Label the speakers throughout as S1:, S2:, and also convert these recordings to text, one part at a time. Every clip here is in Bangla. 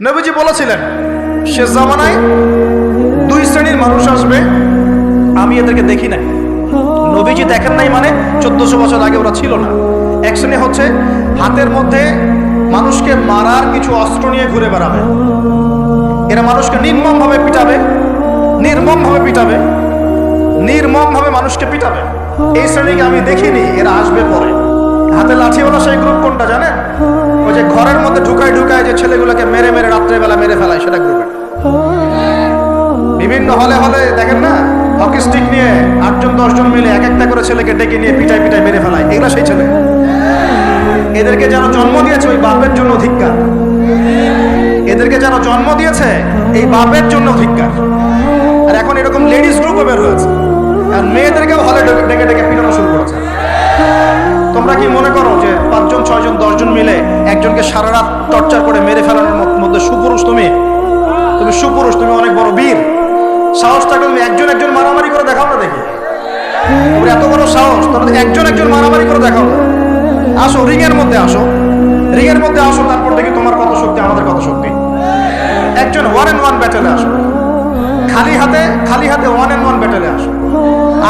S1: নবীজি বলেছিলেন শেষ জামানায় দুই শ্রেণীর মানুষ আসবে, আমি এদেরকে দেখি নাই। নবীজি দেখেন নাই মানে 1400 বছর আগে ওরা ছিল না। এক শ্রেণী হচ্ছে হাতের মধ্যে মানুষকে মারার কিছু অস্ত্র নিয়ে ঘুরে বেড়াবে, এরা মানুষকে নির্মমভাবে পিটাবে, নির্মমভাবে পিটাবে, নির্মমভাবে মানুষকে পিটাবে। এই শ্রেণীকে আমি দেখিনি, এরা আসবে পরে। হাতে লাঠিওয়ালা সেই গ্রুপ কোনটা জানেন? ওই যে ঘরের মধ্যে ঢুকায় ঢুকায় যে ছেলেগুলোকে মেরে মেরে রাত্রেবেলা মেরে ফেলায়, সেটা গ্রুপে। বিভিন্ন হলে হলে দেখেন না, হকি স্টিক নিয়ে 8জন 10জন মিলে এক একটা করে ছেলেকে ডেকে নিয়ে পিটায় পিটায় মেরে ফেলায়, এগুলো সেই ছেলে। এদেরকে যেন জন্ম দিয়েছে ওই বাপের জন্য ধিক্কার, এদেরকে যেন জন্ম দিয়েছে এই বাপের জন্য ধিক্কার। আর এখন এরকম লেডিস গ্রুপও বের হয়েছে, আর মেয়েদেরকেও হলে ডেকে ডেকে পিটানো শুরু করেছে। তোমরা কি মনে করো যে 5জন 6জন 10জন মিলে একজনকে সারা রাত টর্চার করে মেরে ফেলানোর মধ্যে সুপুরুষ? তুমি সুপুরুষ, তুমি অনেক বড় বীর। সাহস থাকলে তুমি একজন মারামারি করে দেখাও না, দেখি তুমি এত বড় সাহস, তাহলে একজন মারামারি করে দেখাও না। আসো রিংয়ের মধ্যে আসো, রিংয়ের মধ্যে আসো, তারপর দেখি তোমার কত শক্তি আমাদের কত শক্তি। একজন 1-on-1 ব্যাটেলে আসো, খালি হাতে 1-on-1 ব্যাটেলে আসো।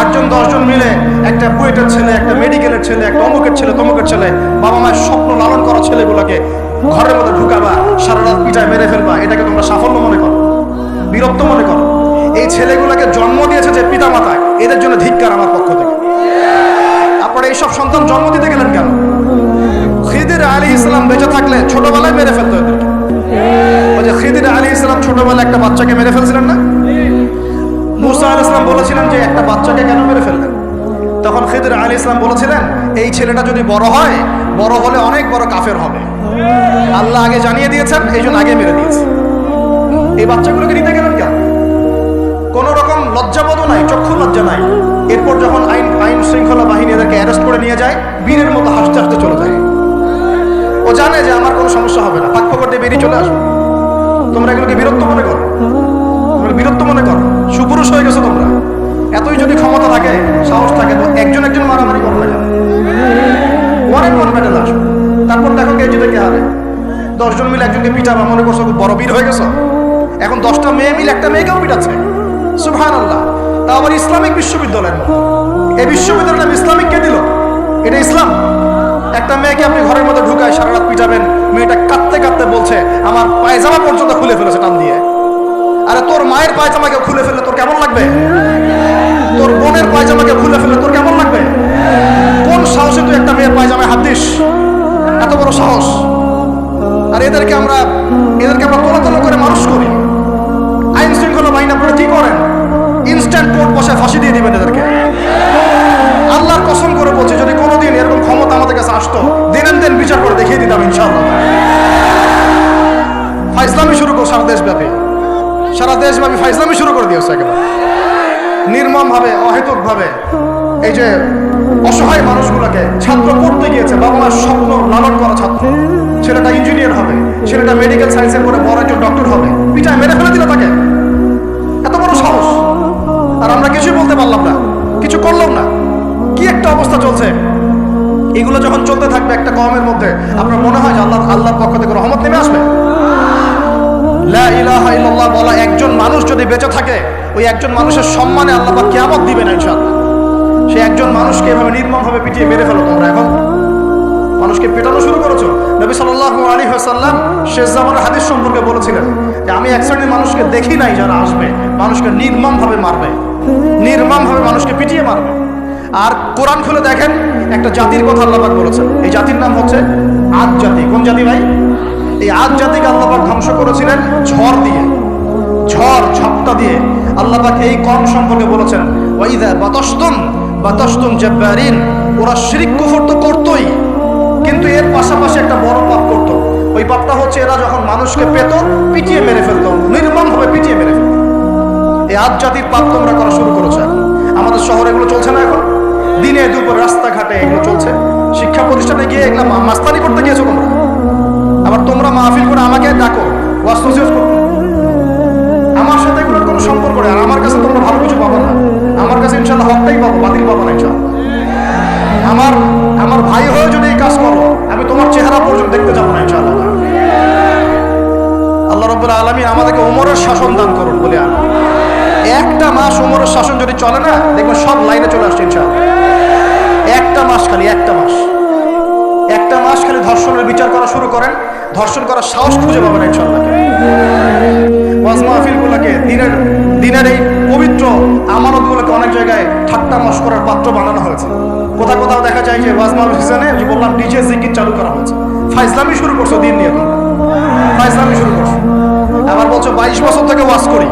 S1: 8জন 10জন মিলে একটা বুয়েটের ছেলে, একটা মেডিকেলের ছেলে, একটা অমুকের ছেলে, তমুকের ছেলে, বাবা মায়ের স্বপ্ন লালন করা ছেলেগুলোকে ঘরের মধ্যে ঢুকাবা, সারা রাত পিটায় মেরে ফেলবা, এটাকে তোমরা সাফল্য মনে করো, বীরত্ব মনে করো? এই ছেলেগুলোকে জন্ম দিয়েছে যে পিতা মাতা, এদের জন্য ধিক্কার আমার পক্ষ থেকে। আপনারা এইসব সন্তান জন্ম দিতে গেলেন কেন? খিদির আলাইহিস সালাম বেঁচে থাকলে ছোটবেলায় মেরে ফেলতো এদেরকে। ওই যে খিদির আলাইহিস সালাম ছোটবেলায় একটা বাচ্চাকে মেরে ফেলছিলেন না? মুসা আলাইহিস সালাম বলেছিলেন যে একটা বাচ্চাকে কেন মেরে ফেললেন? তখন খিদির আলাইহিস সালাম বলেছিলেন এই ছেলেটা যদি বড় হয়, বড় হলে অনেক বড় কাফের হবে। আল্লাহ আগে জানিয়ে দিয়েছেন, এই জন্য আগে মেরে দিয়েছে। এই বাচ্চাগুলোকে নিতে গেলেন কেন? কোন রকম লজ্জাবোধও নাই, চক্ষু লজ্জা নাই। এরপর যখন আইন শৃঙ্খলা বাহিনী এদেরকে অ্যারেস্ট করে নিয়ে যায়, বীরের মতো হাসতে হাসতে চলে যায়। ও জানে যে আমার কোনো সমস্যা হবে না, পাক্য করতে বেরিয়ে চলে আসবে। তোমরা এগুলোকে বীরত্ব মনে করো, তোমরা বীরত্ব মনে করো, সুপুরুষ হয়ে গেছো তোমরা। এতই যদি ক্ষমতা থাকে, সাহস থাকে, তো একজন মারামারি করো না কেন? 1-on-1 ব্যাটেলে আসো, তারপর দেখো কে জিতে কে হারে। 10জন মিলে একজনকে পিটাবা, মনে করছো খুব বড় বীর হয়ে গেছো। এখন 10টা মেয়ে মিলে একটা মেয়েকেও পিটাচ্ছে, সুবহানাল্লাহ। তা আবার ইসলামিক বিশ্ববিদ্যালয়ের মতো। এই বিশ্ববিদ্যালয়ের নাম ইসলামিক কে দিল? এটা ইসলাম? একটা মেয়েকে আপনি ঘরের মধ্যে ঢুকায় সারা রাত পিটাবেন, মেয়েটা কাঁদতে কাঁদতে বলছে আমার পায়জামা পর্যন্ত খুলে ফেলেছে টান দিয়ে। আরে তোর মায়ের পায়জামাকে খুলে ফেললে তোর কেমন লাগবে? তোর বোনের পায়জামাকে খুলে ফেললে তোর কেমন লাগবে? কোন সাহসে তুই একটা মেয়ের পায়জামায় হাত দিস? এত বড় সাহস! আর এদেরকে আমরা তোলা করে মানুষ করি। আইন শৃঙ্খলা বাহিনী আপনারা কি করেন? ইনস্ট্যান্ট কোর্ট বসে ফাঁসি দিয়ে দিবেন এদেরকে। আল্লাহর কসম করে বলছি, যদি কোনোদিন এরকম ক্ষমতা আমাদের কাছে আসতো, দিন বিচার করে দেখিয়ে দিতাম ইনশাআল্লাহ। ফাইজলামি শুরু করো সারা দেশব্যাপী ফাইজলামি শুরু করে দিয়েছে একেবারে নির্মমভাবে, অহেতুকভাবে। এই যে অসহায় মানুষগুলোকে, ছাত্র পড়তে গিয়েছে, বাবা মার স্বপ্ন লালন করা ছাত্র, ছেলেটা ইঞ্জিনিয়ার হবে, ছেলেটা মেডিকেল সায়েন্সের পরে বড় একজন ডক্টর হবে, পিটায় মেরে ফেলে দিল তাকে। এত বড় সাহস! আর আমরা কিছুই বলতে পারলাম না, কিছু করলাম না। কি একটা অবস্থা চলছে! এগুলো যখন চলতে থাকবে একটা কওমের মধ্যে, আপনার মনে হয় যে আল্লাহর পক্ষ থেকে রহমত নেমে আসবে? লা ইলাহা ইল্লাল্লাহ বলা একজন মানুষ যদি বেঁচে থাকে, ওই একজন মানুষের সম্মানে আল্লাহ পাক কিয়ামত দিবেন ইনশাআল্লাহ। সেই একজন মানুষকে এভাবে নির্মমভাবে পিটিয়ে মেরে ফেলো তোমরা। এখন মানুষকে পেটানো শুরু করেছো। নবী সাল্লাল্লাহু আলাইহি ওয়াসাল্লাম শেষ জামানার হাদিস সম্পর্কে বলেছিলেন যে আমি এক শ্রেণীর মানুষকে দেখি নাই যারা আসবে, মানুষকে নির্মমভাবে মারবে, নির্মমভাবে মানুষকে পিটিয়ে মারবে। আর কোরআন খুলে দেখেন, একটা জাতির কথা আল্লাহ পাক বলেছেন। এই জাতির নাম হচ্ছে আদ জাতি। কোন জাতি ভাই? এই আদ জাতিকে আল্লাহ পাক ধ্বংস করেছিলেন ঝড় দিয়ে, ঝড় দিয়ে। আল্লাহ পাক এই কওম সম্পর্কে বলেছেন ওয়াইদা বাতাসতুম জাব্বারিন। ওরা শিরক কুফর তো করতোই, কিন্তু এর পাশাপাশি একটা বড় পাপ করতো। ওই পাপটা হচ্ছে এরা যখন মানুষকে পেত, পিটিয়ে মেরে ফেলতো, নির্মমভাবে পিটিয়ে মেরে ফেলতো। এই আদ জাতির পাপ তোমরা করা শুরু করেছো। এখন আমাদের শহরে এগুলো চলছে না? এখন দিনে দুপুরে রাস্তাঘাটে এগুলো চলছে। শিক্ষা প্রতিষ্ঠানে গিয়ে এগুলো মাস্তানি করতে গিয়েছো তোমরা। আবার তোমরা মাহফিল করে আমাকে ডাকো ওয়াজ নসিহত করতে, আমার সাথে এগুলোর কোনো সম্পর্ক নেই। আর আমার কাছে তোমরা ভালো কিছু পাবো না, আমার কাছে ইনশাআল্লাহ হকটাই পাবো, বাতিল পাবো না ইনশাআল্লাহ। আমার ভাই হয়ে যদি এই কাজ করো, আমি তোমার চেহারা পর্যন্ত দেখতে যাবো না ইনশাআল্লাহ। আল্লাহ রাব্বুল আলামিন আমাদেরকে উমরের শাসন দান করুন বলে আমিন। একটা মাস উমরের শাসন যদি চলে না, দেখবেন সব লাইনে চলে আসছে ইনশাআল্লাহ। একটা মাস খালি, একটা মাস খালি ধর্ষণের বিচার করা শুরু করেন, ধর্ষণ করার সাহস খুঁজে পাবেন ইনশাআল্লাহ। ওয়াজ মাহফিলগুলোকে দিনের এই পবিত্র আমানতগুলোকে অনেক জায়গায় ঠাট্টা মশকরার পাত্র বানানো হয়েছে। কোথাও দেখা যায় যে ওয়াজ মাহফিল সিজনে যে বললাম ডিজে জিকির চালু করা হয়েছে। ফাইজলামি শুরু করছো দিন নিয়ে, তোমরা ফাইজলামি শুরু করছো। আবার বলছো 22 বছর থেকে ওয়াজ করি,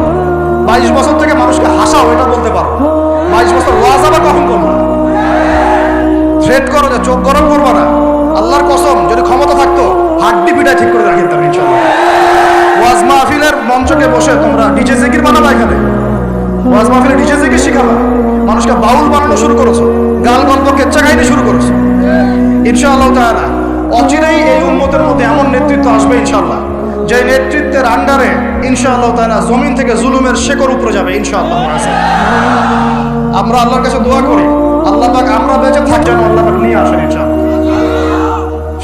S1: 22 বছর থেকে মানুষকে হাসাও, এটা বলতে পারো। 22 বছর ওয়াজ আবার কখন করবো? থ্রেট করো যে চোখ গরম করবো না। আল্লাহর কসম, যদি ক্ষমতা থাকতো হাড্ডি পিটায় ঠিক করে রাখি দিতাম ইনশাআল্লাহ। ওয়াজ মাহফিলের মঞ্চকে বসে তোমরা ডিজে জিকির বানাবা, এখানে ওয়াজ মাহফিলে ডিজে জিকির শিখাবা, মানুষকে বাউল বানানো শুরু করেছো, গাল গল্প কেচ্চা কাহিনী শুরু করেছো। ইনশাআল্লাহ তাআলা অচিরেই এই উম্মতের মধ্যে এমন নেতৃত্ব আসবে ইনশাআল্লাহ, যে নেতৃত্বের আন্ডারে ইনশাআল্লাহ তাআলা জমিন থেকে জুলুমের শেকড় উপরে যাবে ইনশাআল্লাহ। আমরা আল্লাহর কাছে দোয়া করি, আল্লাহ পাক আমরা বেঁচে থাক যেন আল্লাহ পাক নিয়ে আসেন ইনশাআল্লাহ।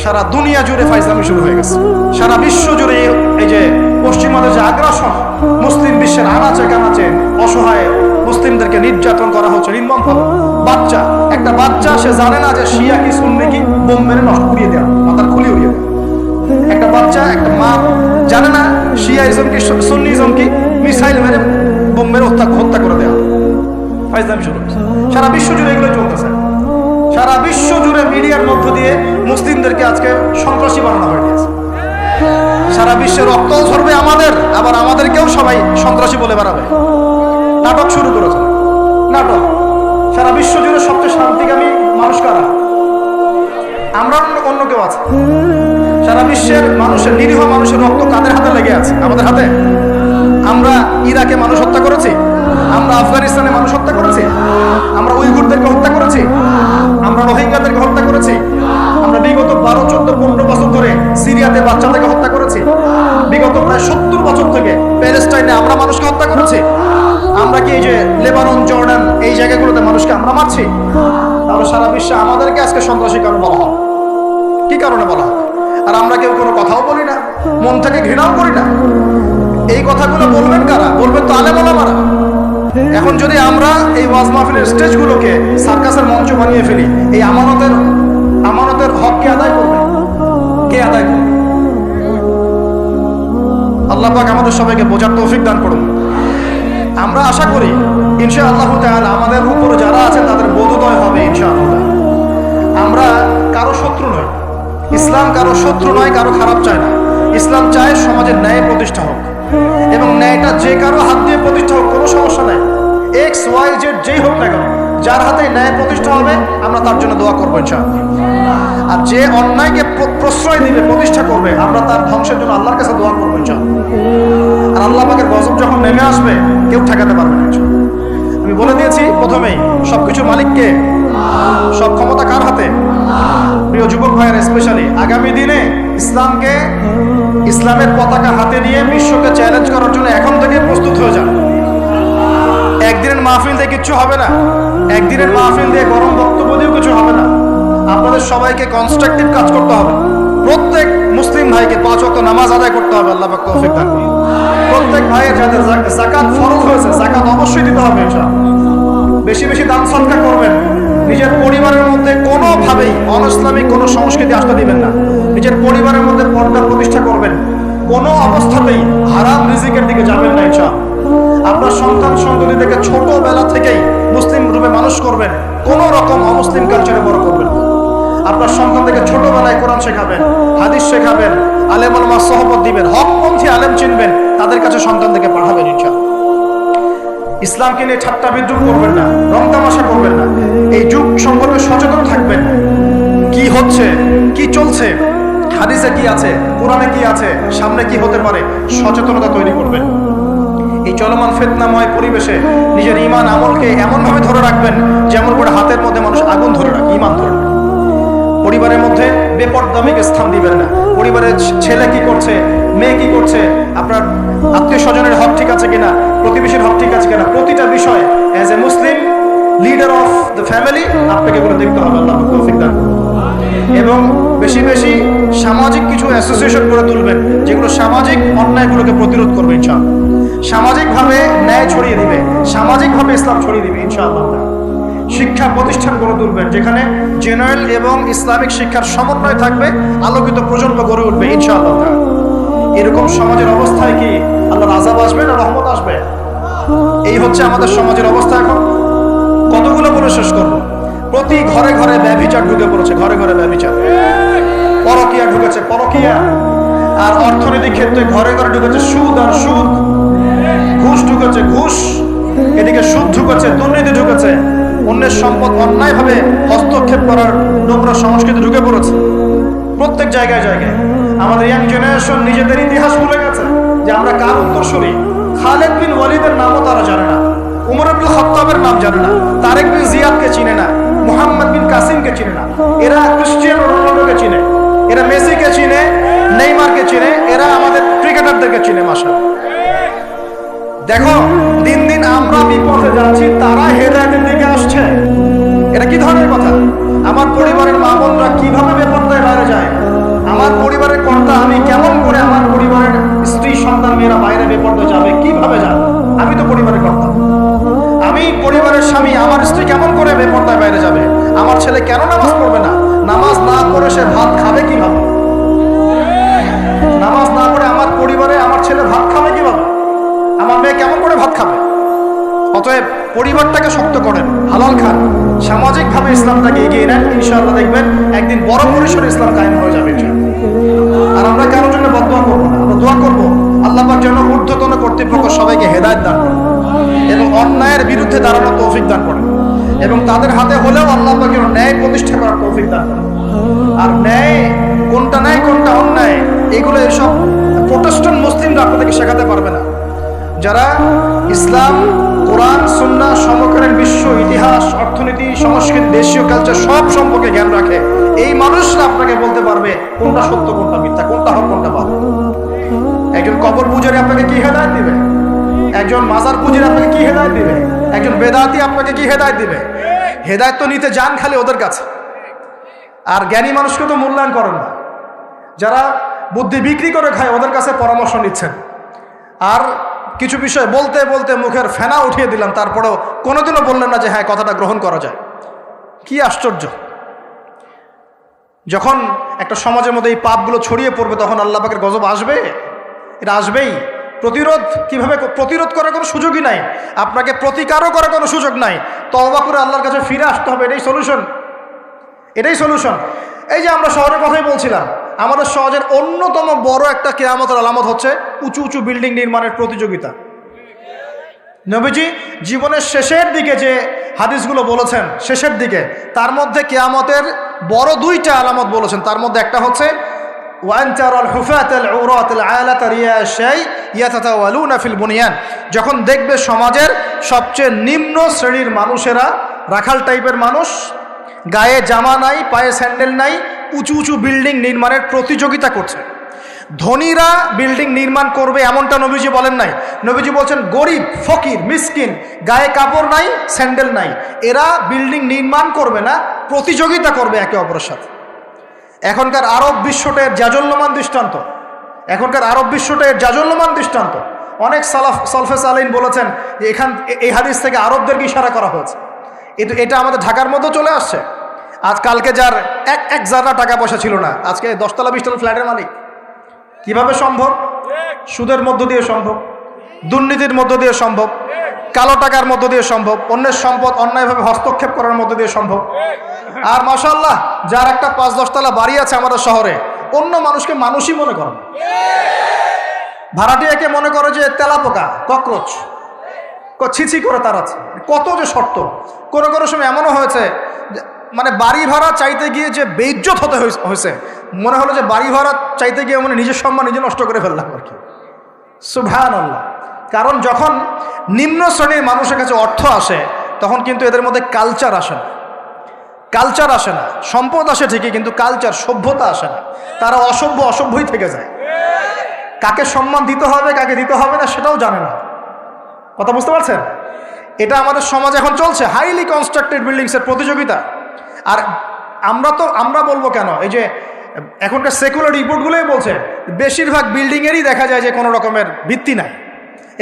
S1: সারা দুনিয়া জুড়ে ফাইজলামি শুরু হয়ে গেছে, সারা বিশ্ব জুড়ে এই যে পশ্চিমাদের যে আগ্রাসন, মুসলিম বিশ্বের আনাচে কানাচে অসহায় মুসলিমদেরকে নির্যাতন করা হচ্ছে নির্মমভাবে। একটা বাচ্চা সে জানে না যে শিয়া কি সুন্নি কি, বোম মেরে নষ্ট করিয়ে দেওয়া, মাথার খুলি উড়িয়ে দেওয়া। একটা বাচ্চা, একটা মা জানে না শিয়াইজম কি সুন্নিজম কি, মিসাইল মেরে বোম মেরে হত্যা করে দেওয়া। ফাইজলামি শুরু হচ্ছে সারা বিশ্ব জুড়ে, এগুলো চলতেছে সারা বিশ্ব জুড়ে। মিডিয়ার মধ্য দিয়ে মুসলিমদেরকে আজকে সন্ত্রাসী বানানো হয়ে গেছে। সারা বিশ্বের রক্ত ঝরবে আমাদের, আবার আমাদেরকেও সবাই সন্ত্রাসী বলে বেড়াবে। নাটক শুরু করেছে, নাটক। সারা বিশ্ব জুড়ে সবচেয়ে শান্তিকামী মানুষ কারা? আমরা, অন্য কেউ আছে? সারা বিশ্বের মানুষের, নিরীহ মানুষের রক্ত কাদের হাতে লেগে আছে? আমাদের হাতে। আমরা ইরাকে মানুষ হত্যা করেছি, আমরা আফগানিস্তানে মানুষ হত্যা করেছি, আমরা উইঘুরদেরকে হত্যা করেছি, আমরা রোহিঙ্গাদেরকে হত্যা করেছি, আমরা বিগত 12, 14, 15 বছর ধরে সিরিয়াতে বাচ্চাদেরকে হত্যা করেছি, বিগত প্রায় 70 বছর থেকে প্যালেস্টাইনে আমরা মানুষকে হত্যা করেছি। আমরা কি এই যে লেবানন, জর্ডান এই জায়গাগুলোতে মানুষকে আমরা মারছি? তাহলে সারা বিশ্বে আমাদেরকে আজকে সন্ত্রাসী কারণ বলা হয়। কি কারণে বলা হয়? আর আমরা কেউ কোনো কথাও বলি না, মন থেকে ঘৃণাও করি না। এই কথাগুলো বলবেন কারা? বলবেন তো আলেম ওলামারা। এখন যদি আমরা এই ওয়াজ মাহফিলের স্টেজগুলোকে সার্কাসের মঞ্চ বানিয়ে ফেলি, এই আমানতের হক কে আদায় করবে? কে আদায় করবে? আল্লাহ পাক আমাদের সবাইকে বোঝার তৌফিক দান করুন। আমরা আশা করি ইনশাআল্লাহ তাআলা আমাদের উপরে যারা আছেন তাদের বোধোদয় হবে ইনশাআল্লাহ। আমরা কারো শত্রু নয়, ইসলাম কারো শত্রু নয়, কারো খারাপ চায় না। ইসলাম চায় সমাজের ন্যায় প্রতিষ্ঠা হোক, এবং ন্যায়টা যে কারো হাত দিয়ে প্রতিষ্ঠা হোক, কোনো সমস্যা নাই। এক্স ওয়াই জেড যেই হোক না কেন, যার হাতে ন্যায় প্রতিষ্ঠা হবে আমরা তার জন্য দোয়া করবো ইনশাআল্লাহ। আর যে অন্যায়কে প্রশ্রয় দিবে, প্রতিষ্ঠা করবে, আমরা তার ধ্বংসের জন্য আল্লাহর কাছে দোয়া করবো ইনশাআল্লাহ। আর আল্লাহ পাকের গজব যখন নেমে আসবে কেউ ঠেকাতে পারবে না ইনশাআল্লাহ। আমি বলে দিয়েছি প্রথমেই, সবকিছু মালিককে, সব ক্ষমতা কার হাতে? প্রিয় যুবক ভাইয়ের স্পেশালি আগামী দিনে ইসলামের পতাকা হাতে নিয়ে বিশ্বকে চ্যালেঞ্জ করার জন্য এখন থেকে প্রস্তুত হয়ে যান। একদিনের মাহফিল দিয়ে কিচ্ছু হবে না, একদিনের মাহফিল দিয়ে গরম বক্তব্য দিয়েও কিছু হবে না। আপনাদের সবাইকে কনস্ট্রাকটিভ কাজ করতে হবে। প্রত্যেক মুসলিম ভাইকে 5 ওয়াক্ত নামাজ আদায় করতে হবে। আল্লাহ পাক তৌফিক দান করুন। প্রত্যেক ভাইয়ের যাদের যাকাত ফরজ হয়েছে, যাকাত অবশ্যই দিতে হবে ইনশাআল্লাহ। বেশি বেশি দান সদকা করবেন। নিজের পরিবারের মধ্যে কোনোভাবেই অনইসলামিক কোনো সংস্কৃতি আসতে দিবেন না। নিজের পরিবারের মধ্যে পর্দা প্রতিষ্ঠা করবেন। কোনো অবস্থাতেই হারাম রিজিকের দিকে যাবেন না ইনশাআল্লাহ। আপনার সন্তান সন্ততিদেরকে ছোটবেলা থেকেই মুসলিম রূপে মানুষ করবেন, কোনো রকম অমুসলিম কালচারে বড় করবেন। আপনার সন্তানদেরকে ছোটবেলায় কোরআন শেখাবেন, হাদিস শেখাবেন, আলেম ওলামার সহবত দিবেন, হকপন্থী আলেম চিনবেন, তাদের কাছে সন্তানদেরকে পাঠাবেন ইনশাআল্লাহ। ইসলামকে নিয়ে ঠাট্টা বিদ্রুপ করবেন না, রং তামাশা করবেন না। এই যুগ সম্পর্কে সচেতন থাকবেন। কি হচ্ছে, কি চলছে, হাদিসে কি আছে, কোরআনে কি আছে, সামনে কি হতে পারে, সচেতনতা তৈরি করবেন। এই চলমান ফিতনাময় পরিবেশে নিজের ঈমান আমলকে এমনভাবে ধরে রাখবেন যেমন করে হাতের মধ্যে মানুষ আগুন ধরে রাখে, ঈমান ধরে রাখে। পরিবারের মধ্যে বেপরদামিকে স্থান দিবেন না। পরিবারের ছেলে কি করছে, মেয়ে কি করছে, আপনার আত্মীয় স্বজনের হক ঠিক আছে কিনা, প্রতিবেশীর হক ঠিক আছে কিনা, প্রতিটা বিষয় as a Muslim leader of the family আপনাকে এগুলো দেখতে হবে। আল্লাহ তৌফিক দান করুন। এবং বেশি বেশি সামাজিক কিছু অ্যাসোসিয়েশন করে তুলবেন যেগুলো সামাজিক অন্যায়গুলোকে প্রতিরোধ ইনশাআল্লাহ। সামাজিকভাবে ন্যায় ছড়িয়ে দিবে, সামাজিকভাবে ইসলাম ছড়িয়ে দিবে ইনশাআল্লাহ। শিক্ষা প্রতিষ্ঠান গড়ে তুলবেন যেখানে জেনারেল এবং ইসলামিক শিক্ষার সমন্বয় থাকবে, আলোকিত প্রজন্ম গড়ে উঠবে ইনশাআল্লাহ। এরকম সমাজের অবস্থায় কি আল্লাহর আযাব আসবে না রহমত আসবে? এই হচ্ছে আমাদের সমাজের অবস্থা। এখন কতগুলো বলে শেষ করবো। প্রতি ঘরে ঘরে ব্যভিচার ঢুকে পড়েছে, ঘরে ঘরে ব্যভিচার, পরকীয়া ঢুকেছে, পরকীয়া। আর অর্থনৈতিক ক্ষেত্রে ঘরে ঘরে ঢুকেছে সুদ আর সুদ, ঘুষ ঢুকেছে ঘুষ, এদিকে সুদ ঢুকেছে, দুর্নীতি ঢুকেছে, অন্যের সম্পদ অন্যায়ভাবে হস্তক্ষেপ করার নোংরা সংস্কৃতি ঢুকে পড়েছে প্রত্যেক জায়গায় জায়গায়। আমাদের ইয়াং জেনারেশন নিজেদের ইতিহাস ভুলে গেছে যে আমরা কার উত্তরসূরি। খালেদ বিন ওয়ালিদের নামও তারা জানে না, উমর ইবনে খাত্তাবের নাম জানে না, তারেক বিন জিয়াদকে চিনে না, মুহাম্মদ বিন কাসিমকে চিনে না। এরা ক্রিস্টিয়ানো রোনাল্ডোকে চিনে, এরা মেসিকে চিনে, নেইমারকে চিনে, এরা আমাদের ক্রিকেটারদেরকে চিনে। মাশাআল্লাহ, দেখো দিন দিন আমরা বিপথে যাচ্ছি, তারা হেদায়েতের দিকে আসছে। এটা কি ধরনের কথা? আমার পরিবারের মা বোনরা কিভাবে বেপরদায় বাইরে যায়, আমার পরিবারের কর্তা আমি কেমন করে আমার পরিবারের স্ত্রী সন্তান মেয়েরা বাইরে বেপরদায় যাবে, কিভাবে যাবে? আমি তো পরিবারের কর্তা, আমি পরিবারের স্বামী, আমার স্ত্রী কেমন করে বেপরদায় বাইরে যাবে? আমার ছেলে কেন নামাজ পড়বে না? নামাজ না করে সে ভাত খাবে কিভাবে? নামাজ না করে আমার পরিবারে আমার ছেলে ভাত খাবে কিভাবে? আমার মেয়ে কেমন করে ভাত খাবে? অতএব পরিবারটাকে শক্ত করেন, হালাল খান, সামাজিকভাবে ইসলামটাকে এগিয়ে নেন, ইনশাআল্লাহ দেখবেন একদিন বড় পরিসরে ইসলাম কায়েম হয়ে যাবে। আর আমরা কারোর জন্য বদদোয়া করবো না, আমরা দোয়া করবো আল্লাহ পাক যেন ঊর্ধ্বতন কর্তৃপক্ষ সবাইকে হেদায়েত দান করেন এবং অন্যায়ের বিরুদ্ধে দাঁড়ানোর তৌফিক দান করেন, এবং তাদের হাতে হলেও আল্লাহ পাক যেন ন্যায় প্রতিষ্ঠা করার তৌফিক দান করেন। আর ন্যায় কোনটা ন্যায় কোনটা অন্যায় এগুলো এসব প্রোটেস্ট্যান্ট মুসলিমরা আপনাদেরকে শেখাতে পারবে না। যারা ইসলাম, কোরআন, সুন্নাহ, সমকালীন বিশ্ব ইতিহাস, অর্থনীতি, সংস্কৃতি, দেশীয় কালচার সব সম্পর্কে জ্ঞান রাখে, এই মানুষরা আপনাকে বলতে পারবে কোনটা সত্য কোনটা মিথ্যা, কোনটা হক কোনটা বাতিল। একজন কবর পূজারী আপনাকে কি হেদায়েত দিবে? একজন মাজার পূজারী আপনাকে কি হেদায়েত দিবে? একজন বেদাতি আপনাকে কি হেদায়েত দিবে? হেদায়েত তো নিতে যান খালি ওদের কাছে, আর জ্ঞানী মানুষকে তো মূল্যায়ন করেন না। যারা বুদ্ধি বিক্রি করে খায় ওদের কাছে পরামর্শ নিচ্ছেন। আর কিছু বিষয় বলতে বলতে মুখের ফেনা উঠিয়ে দিলাম, তারপরেও কোনোদিনও বললেন না যে হ্যাঁ কথাটা গ্রহণ করা যায়। কি আশ্চর্য! যখন একটা সমাজের মধ্যে এই পাপগুলো ছড়িয়ে পড়বে তখন আল্লাহ পাকের গজব আসবে, এটা আসবেই। প্রতিরোধ কিভাবে? প্রতিরোধ করার কোনো সুযোগই নাই, আপনাকে প্রতিকারও করার কোনো সুযোগ নাই। তওবা করে আল্লাহর কাছে ফিরে আসতে হবে, এটাই সলিউশন, এটাই সলিউশন। এই যে আমরা শহরের কথাই বলছিলাম, আমাদের সমাজের অন্যতম বড় একটা কিয়ামতের আলামত হচ্ছে উঁচু উঁচু বিল্ডিং নির্মাণের প্রতিযোগিতা। নবীজি জীবনের শেষের দিকে যে হাদিসগুলো বলেছেন, শেষের দিকে, তার মধ্যে কিয়ামতের বড় দুইটা আলামত বলেছেন। তার মধ্যে একটা হচ্ছে যখন দেখবে সমাজের সবচেয়ে নিম্ন শ্রেণীর মানুষেরা, রাখাল টাইপের মানুষ, গায়ে জামা নাই, পায়ে স্যান্ডেল নাই, উঁচু উঁচু বিল্ডিং নির্মাণের প্রতিযোগিতা করছে। ধনীরা বিল্ডিং নির্মাণ করবে এমনটা নবীজি বলেন নাই। নবীজি বলছেন গরিব, ফকির, মিসকিন, গায়ে কাপড় নাই, স্যান্ডেল নাই, এরা বিল্ডিং নির্মাণ করবে না, প্রতিযোগিতা করবে একে অপরের সাথে। এখনকার আরব বিশ্বটের জাজল্যমান দৃষ্টান্ত, এখনকার আরব বিশ্বটের জাজল্যমান দৃষ্টান্ত। অনেক সালফে সালেহিন বলেছেন যে এই হাদিস থেকে আরবদেরকে ইশারা করা হয়েছে। এটা আমাদের ঢাকার মধ্যে চলে আসছে। আজ কালকে যার এক জায়গা টাকা পয়সা ছিল না, আজকে 10তলা 20তলা ফ্ল্যাটের মালিক। কিভাবে সম্ভব? সুদের মধ্য দিয়ে সম্ভব, দুর্নীতির মধ্য দিয়ে সম্ভব, কালো টাকার মধ্য দিয়ে সম্ভব, অন্যের সম্পদ অন্যায়ভাবে হস্তক্ষেপ করার মধ্য দিয়ে সম্ভব। আর মাশাআল্লাহ, যার একটা 5-10 তলা বাড়ি আছে আমাদের শহরে, অন্য মানুষকে মানুষই মনে করে না। ভাড়াটিয়াকে মনে করে যে তেলাপোকা, ককরোচ, ছিছি করে তাড়াচ্ছে। কত যে শর্ত! কোনো কোনো সময় এমনও হয়েছে মানে বাড়ি ভাড়া চাইতে গিয়ে যে বেইজ্জত হতে হয়েছে, মনে হলো যে বাড়ি ভাড়া চাইতে গিয়ে মানে নিজের সম্মান নিজে নষ্ট করে ফেললাম আর কি। সুবহানাল্লাহ। কারণ যখন নিম্ন শ্রেণীর মানুষের কাছে অর্থ আসে তখন কিন্তু এদের মধ্যে কালচার আসে না, কালচার আসে না। সম্পদ আসে ঠিকই, কিন্তু কালচার, সভ্যতা আসে না। তারা অসভ্যই থেকে যায়। কাকে সম্মান দিতে হবে কাকে দিতে হবে না সেটাও জানে না। কথা বুঝতে পারছেন? এটা আমাদের সমাজ এখন চলছে, হাইলি কনস্ট্রাক্টেড বিল্ডিংসের প্রতিযোগিতা। আর আমরা বলবো কেন, এই যে এখনকার সেকুলার রিপোর্টগুলোই বলছে বেশিরভাগ বিল্ডিংয়েরই দেখা যায় যে কোনো রকমের ভিত্তি নাই,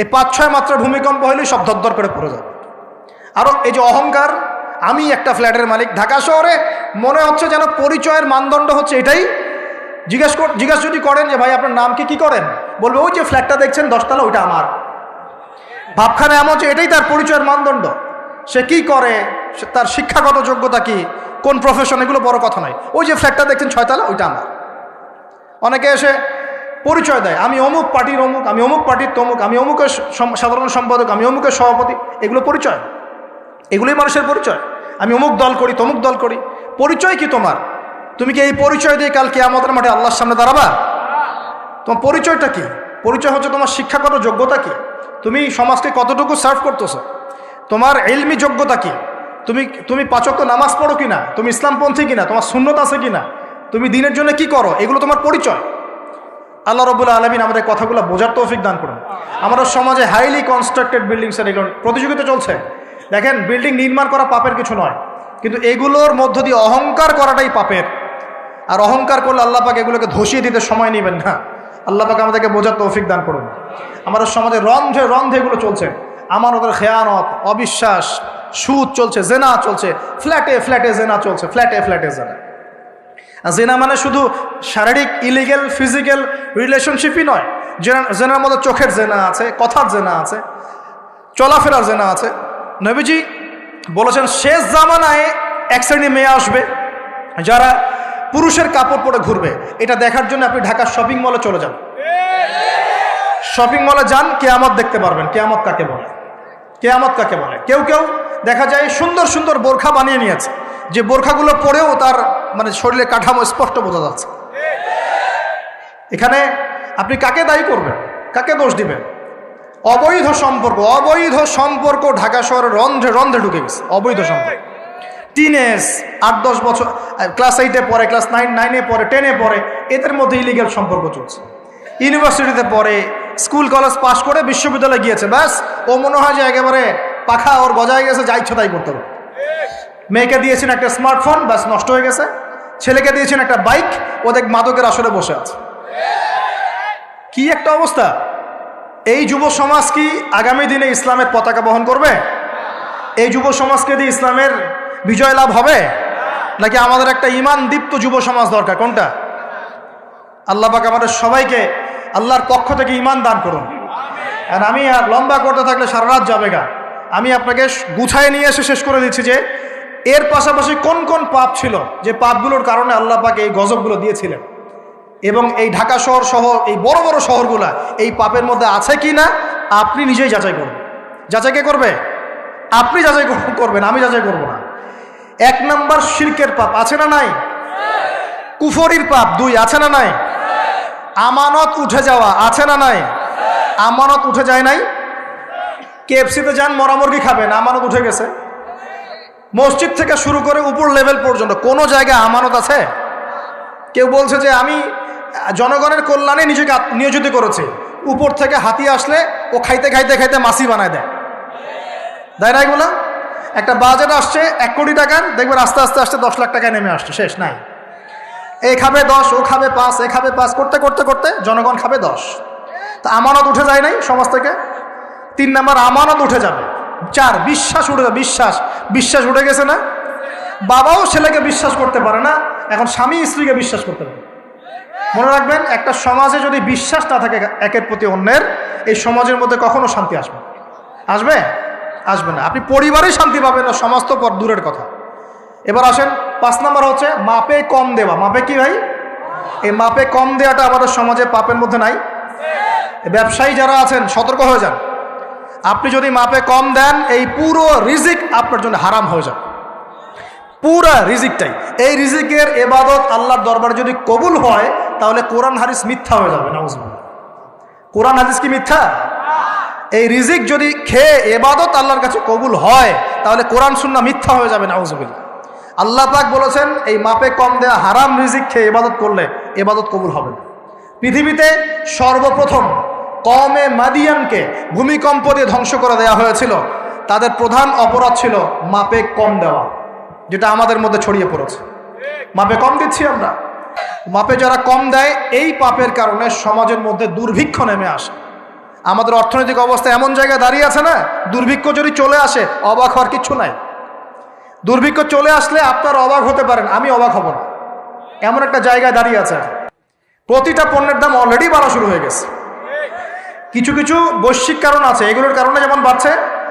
S1: এই 5-6 মাত্রা ভূমিকম্প হলেই সব দরদর করে পড়ে যাবে। আরও এই যে অহংকার, আমি একটা ফ্ল্যাটের মালিক, ঢাকা শহরে মনে হচ্ছে যেন পরিচয়ের মানদণ্ড হচ্ছে এটাই। জিজ্ঞাসা যদি করেন যে ভাই আপনার নাম কি করেন, বলবে ওই যে ফ্ল্যাটটা দেখছেন 10 তলা ওইটা আমার। ভাবখানা এমন যে এটাই তার পরিচয়ের মানদণ্ড। সে কি করে, তার শিক্ষাগত যোগ্যতা কি, কোন প্রফেশন, এগুলো বড় কথা নয়। ওই যে ফ্ল্যাটটা দেখছেন 6 তলা ওইটা আমার। অনেকে এসে পরিচয় দেয়, আমি অমুক পার্টির অমুক, আমি অমুক পার্টির তমুক, আমি অমুকের সাধারণ সম্পাদক, আমি অমুকের সভাপতি। এগুলো পরিচয়, এগুলোই মানুষের পরিচয়। আমি অমুক দল করি, তমুক দল করি। পরিচয় কি তোমার? তুমি কি এই পরিচয় দিয়ে কাল কিয়ামতের মাঠে আল্লাহর সামনে দাঁড়াবা? তোমার পরিচয়টা কি? পরিচয় হচ্ছে তোমার শিক্ষাগত যোগ্যতা কি, তুমি সমাজকে কতটুকু সার্ভ করতেছো, তোমার ইলমি যোগ্যতা কি, তুমি 5 ওয়াক্ত নামাজ পড়ো কিনা, তুমি ইসলামপন্থী কিনা, তোমার সুন্নত আছে কিনা, তুমি দিনের জন্য কি করো, এগুলো তোমার পরিচয়। আল্লাহ রাব্বুল আলামিন আমাদের কথাগুলো বোঝার তৌফিক দান করুন। আমাদের সমাজে হাইলি কনস্ট্রাক্টেড বিল্ডিংসের এগুলো প্রতিযোগিতা চলছে। দেখেন, বিল্ডিং নির্মাণ করা পাপের কিছু নয়, কিন্তু এগুলোর মধ্য দিয়ে অহংকার করাটাই পাপের। আর অহংকার করলে আল্লাহ পাক এগুলোকে ধসিয়ে দিতে সময় নেবেন না। আল্লাহ পাক আমাদেরকে বোঝার তৌফিক দান করুন। আমাদের সমাজে রন্ধে রন্ধে এগুলো চলছে, আমানতের খেয়ানত, অবিশ্বাস, সুদ চলছে, জেনা চলছে, ফ্ল্যাটে ফ্ল্যাটে জেনা চলছে, ফ্ল্যাটে ফ্ল্যাটে জেনা। জেনা মানে শুধু শারীরিক ইলিগেল ফিজিক্যাল রিলেশনশিপই নয়, জেনার মধ্যে চোখের জেনা আছে, কথার জেনা আছে, চলাফেরার জেনা আছে। নবীজি বলেছেন শেষ জামানায় এক শ্রেণী মেয়ে আসবে যারা পুরুষের কাপড় পরে ঘুরবে। এটা দেখার জন্য আপনি ঢাকার শপিং মলে চলে যান, শপিং মলে যান, কিয়ামত দেখতে পারবেন। কিয়ামত কাকে বলে? কিয়ামত কাকে বলে? কেউ কেউ দেখা যায় সুন্দর সুন্দর বোরখা বানিয়ে নিয়েছে, যে বোরখাগুলো পরেও তার মানে শরীরের কাঠামো স্পষ্ট বোঝা যাচ্ছে। এখানে আপনি কাকে দায়ী করবেন, কাকে দোষ দিবেন? অবৈধ সম্পর্ক ঢাকা শহরে রন্ধ্রে রন্ধ্রে ঢুকে গেছে। অবৈধ সম্পর্ক, টিনেজ 8-10 বছর, ক্লাস 8-এ পড়ে, ক্লাস 9-এ পড়ে, 10-এ পড়ে, এদের মধ্যে ইলিগাল সম্পর্ক চলছে। ইউনিভার্সিটিতে পড়ে, স্কুল কলেজ পাশ করে বিশ্ববিদ্যালয়ে গিয়েছে, ব্যাস ও মনে হয় যে একেবারে পাখা ওর গজায় গেছে, যা ইচ্ছা তাই করতে হবে। মেয়েকে দিয়েছেন একটা স্মার্টফোন, ব্যাস নষ্ট হয়ে গেছে। ছেলেকে দিয়েছেন একটা বাইক, ও দেখ মাদকের আসরে বসে আছে। কি একটা অবস্থা! এই যুব সমাজ কি আগামী দিনে ইসলামের পতাকা বহন করবে? এই যুব সমাজকে দিয়ে ইসলামের বিজয় লাভ হবে, নাকি আমাদের একটা ঈমান দীপ্ত যুব সমাজ দরকার? কোনটা? আল্লাহ পাক আমাদের সবাইকে আল্লাহর পক্ষ থেকে ঈমান দান করুন। আর আমি আর লম্বা করতে থাকলে সারা রাত যাবে গা। আমি আপনাকে গুছায় নিয়ে এসে শেষ করে দিচ্ছি যে এর পাশাপাশি কোন কোন পাপ ছিল, যে পাপগুলোর কারণে আল্লাহ পাক এই গজবগুলো দিয়েছিলেন, এবং এই ঢাকা শহর সহ এই বড় বড় শহরগুলা এই পাপের মধ্যে আছে কি না আপনি নিজেই যাচাই করবেন। যাচাই কে করবে? আপনি যাচাই করবেন, আমি যাচাই করব না। 1 নম্বর শিরকের পাপ আছে না নাই? কুফরির পাপ 2 আছে না নাই? আমানত উঠে যাওয়া আছে না নাই? আমানত উঠে যায় নাই? কেএফসিতে যান, মরা মুরগি খাবেন, আমানত উঠে গেছে। মসজিদ থেকে শুরু করে উপর লেভেল পর্যন্ত কোনো জায়গায় আমানত আছে? কেউ বলছে যে আমি জনগণের কল্যাণে নিজেকে নিয়োজিত করেছি, উপর থেকে হাতি আসলে ও খাইতে খাইতে খাইতে মাসি বানায় দেয় না এগুলো? একটা বাজেট আসছে 1 কোটি টাকার, দেখবেন আস্তে আস্তে আস্তে 10 লাখ টাকায় নেমে আসছে, শেষ নাই। এ খাবে 10, ও খাবে 5, এ খাবে 5 করতে করতে করতে জনগণ খাবে 10। তা আমানত উঠে যায় নাই সমাজ থেকে? 3 নম্বর আমানত উঠে যাবে। 4 বিশ্বাস উঠে যাবে। বিশ্বাস উঠে গেছে না? বাবাও ছেলেকে বিশ্বাস করতে পারে না, এখন স্বামী স্ত্রীকে বিশ্বাস করতে পারে। মনে রাখবেন, একটা সমাজে যদি বিশ্বাস না থাকে একের প্রতি অন্যের, এই সমাজের মধ্যে কখনো শান্তি আসবে? আসবে না। আপনি পরিবারেই শান্তি পাবেন না, সমাজ তো পর দূরের কথা। এবার আসেন 5 নম্বর হচ্ছে মাপে কম দেওয়া। মাপে কি ভাই? এই মাপে কম দেওয়াটা আমাদের সমাজে পাপের মধ্যে নাই? ব্যবসায়ী যারা আছেন সতর্ক হয়ে যান। আপনি যদি মাপে কম দেন, এই পুরো রিজিক আপনার জন্য হারাম হয়ে যাবে, পুরা রিজিকটাই। এই রিজিকের ইবাদত আল্লাহর দরবারে যদি কবুল হয়, তাহলে কোরআন হাদিস মিথ্যা হয়ে যাবে। নাউজুবিল্লাহ। কোরআন হাদিস কি মিথ্যা? এই রিজিক যদি খেয়ে ইবাদত আল্লাহর কাছে কবুল হয়, তাহলে কোরআন সুন্নাহ মিথ্যা হয়ে যাবে। নাউজুবিল্লাহ। আল্লাহ পাক বলেছেন এই মাপে কম দেয়া হারাম রিজিক খেয়ে ইবাদত করলে ইবাদত কবুল হবে না। পৃথিবীতে সর্বপ্রথম কওমে মাদিয়ানকে ভূমিকম্প দিয়ে ধ্বংস করে দেওয়া হয়েছিল। তাদের প্রধান অপরাধ ছিল মাপে কম দেওয়া, যেটা আমাদের মধ্যে ছড়িয়ে পড়েছে। মাপে কম দিচ্ছি আমরা। মাপে যারা কম দেয়, এই পাপের কারণে সমাজের মধ্যে দুর্ভিক্ষ নেমে আসে। আমাদের অর্থনৈতিক অবস্থা এমন জায়গায় দাঁড়িয়ে আছে না, দুর্ভিক্ষ যদি চলে আসে অবাক হওয়ার কিচ্ছু নাই। দুর্ভিক্ষ চলে আসলে আপনার অবাক হতে পারেন, আমি অবাক হব না। এমন একটা জায়গায় দাঁড়িয়ে আছে। প্রতিটা পণ্যের দাম অলরেডি বাড়া শুরু হয়ে গেছে। কিছু কিছু বৈশ্বিক কারণ আছে, এগুলোর কারণে যেমন বাড়ছে,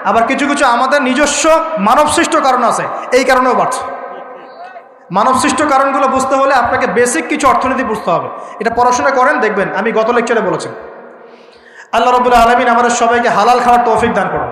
S1: আবার কিছু কিছু আমাদের নিজস্ব মানবসৃষ্ট কারণ আছে, এই কারণেও বাড়ছে। মানবসৃষ্ট কারণগুলো বুঝতে হলে আপনাকে বেসিক কিছু অর্থনীতি বুঝতে হবে। এটা পড়াশোনা করেন, দেখবেন আমি গত লেকচারে বলেছি। আল্লাহ রাব্বুল আলামিন আমাদের সবাইকে হালাল খাওয়ার তৌফিক দান করুন।